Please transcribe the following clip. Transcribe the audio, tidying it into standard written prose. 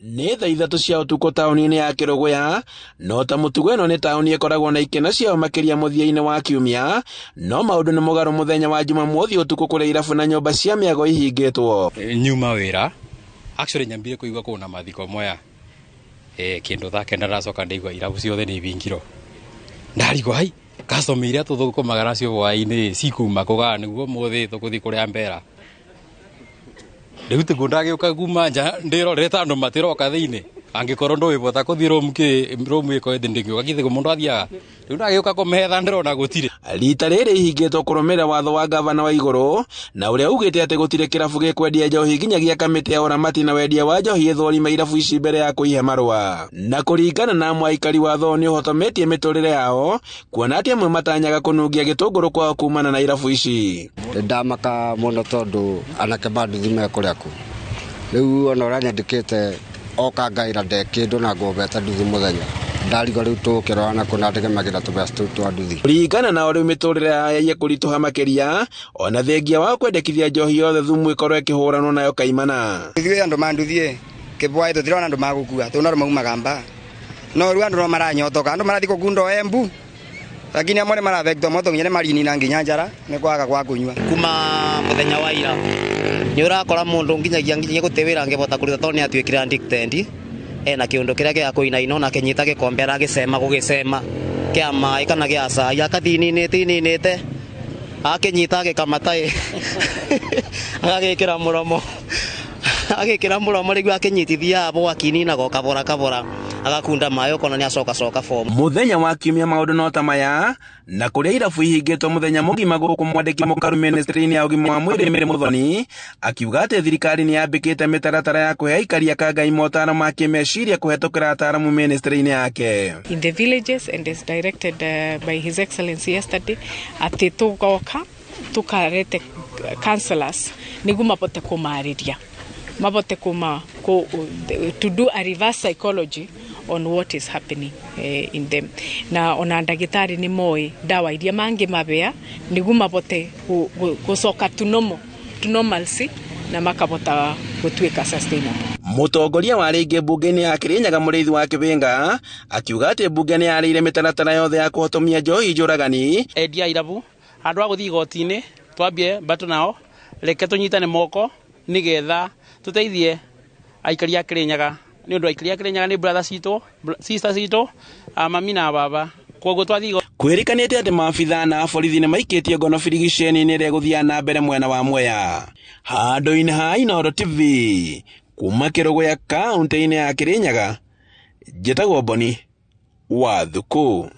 Nĩ thaa ithatũ cia ũtukũ taũni-inĩ ya Kĩrũgũya, no ta mũtugo ĩno nĩ taũni ĩkoragwo na ikeno ciao makĩria mũthia-inĩ wa kiumia, no maũndũ nĩ mũgarũ mũthenya wa Jumamothi ũtukũ kũrĩa irabu na nyũmba cia mĩago ihingĩtwo. Nyuma wĩra actually nyambire kũigua kuna mathiko moya kĩndũ thaa kenda ndacoka ndaigua irabu ciothe nĩ hingirwo. Ndarigwo hai customer iria tũthũkũmaga nacio hwaĩ-inĩ cikuma kũgaa nĩguo mũthĩ tũgũthiĩ kũrĩa mbera. Rĩu tiguo ndagĩũka kuma nja ndĩrorete andũ matiroka thĩinĩ, angĩkorwo ndũĩbota kũthiĩ romu ĩko ĩthĩ ndĩngĩũka githĩ mũndũ athiaga. Rĩu ndagĩũka kũmetha ndĩrona gũtirĩ. Rita rĩrĩ ihingĩtwo kũrũmĩrĩra watho wa gavana wa igũrũ, na ũrĩa ugĩte atĩ gũtirĩ kĩrabu gĩkwendia njohi nginyagia kamĩtĩ ya ũramati na wendia wa njohi ĩthũrima irabu ici mbere ya kũihe marũa. Na kũringana na amwe aikari watho nĩ ũhotometie mĩtũrĩre yao, kuona atĩ amwe matanyaga kũnungia gĩtũngũrũ kwao kumana na irabu ici. Ndamaka mũno tondũ anake banduthi mekũrĩa kũ. Rĩu ona ũrĩa nyandĩkĩte oka ngaĩra ndekĩndũ na ngobeta nduthi mũthenya. Ndarigwo rĩu tũkĩrora na kũna ndĩgemagĩra tũbeca tũu twa nduthi. Kũringana na rĩu mĩtũrĩre yaye kũritũha makĩria, ona thengia wa kwendekithia njohi yothe thumu ĩkorwo ĩkĩhũranwo nayo kaimana. Ithuĩ andũ manduthi kĩbwaĩ tũtirona andũ magũkua, tũna maumaga mba. No rĩu andũ no maranyotoka, andũ marathiĩ kũgunda Embu. Lakini amwe maravectwo moto nginya marini na nginya njara nĩ kwaga kwa kũnyua. Kuma mũthenya wa ira nĩ ũrakora mũndũ nginyagia gũtewĩra ngĩbota kũruta tondũ nĩ atuĩkire addicted na kĩũndũ kĩrĩa gĩa kũinaina na kĩnyita gĩkombe aragĩcema gũgĩcema kĩa maĩ kana gĩa cai akathininĩte akĩnyita agĩkamata agagĩkĩra mũromo rĩu akĩnyitithia abo akininaga kabora agakunda mayo kono ni acoka form. Muthenya wa kiumia maũndũ no ta maya, na kũrĩa irabu ihingĩtwo mũthenya mũgima gũkũ mwandĩki mũkaru ministry-inĩ ya ũgima wa mwĩrĩ Mary Muthoni akiuga atĩ thirikari nĩ yambĩkĩte mĩtaratara ya kũhe aikari a Kangai motaro ma kĩmeciria kũhetũkĩra ataramu ministry-inĩ yake. In the villages and is directed by His Excellency yesterday atĩ tũgoka tũkarete counselors nĩguo mabote kũmarĩria mabote to do a reverse psychology on what is happening in them. Na ona ndagĩtarĩ nĩ moĩ ndawa iria mangĩ mabea nĩguo mabote gũcoka to normalcy na makabota gũtuĩka sustainable. Mũtongoria wa rĩngĩ mbunge-inĩ ya Kĩrĩnyaga Mũrĩithi wa Kĩbĩnga akiuga atĩ mbunge nĩ yarĩire mĩtaratara yothe ya kũhotomia njohi njũragani. Endia irabu andũ a gũthiĩ igoti-inĩ twambie mbatu nao reke tũnyitane moko nĩgetha tũteithie aikari a Kĩrĩnyaga nĩ ũndũ aikari a Kĩrĩnyaga nĩ brother citũ sister citũ mami na baba koguo twathiĩ. Kwĩrĩkanĩte atĩ maabitha na borithi nĩ maikĩtie ngono birigiceni-inĩ ĩrĩa gũthiana na mbere mwena wa Mwea. Handũ-inĩ ha Inooro TV kuma Kĩrũgũya kaũntĩ-inĩ ya Kĩrĩnyaga, njĩtagwo Boni wa Thuku.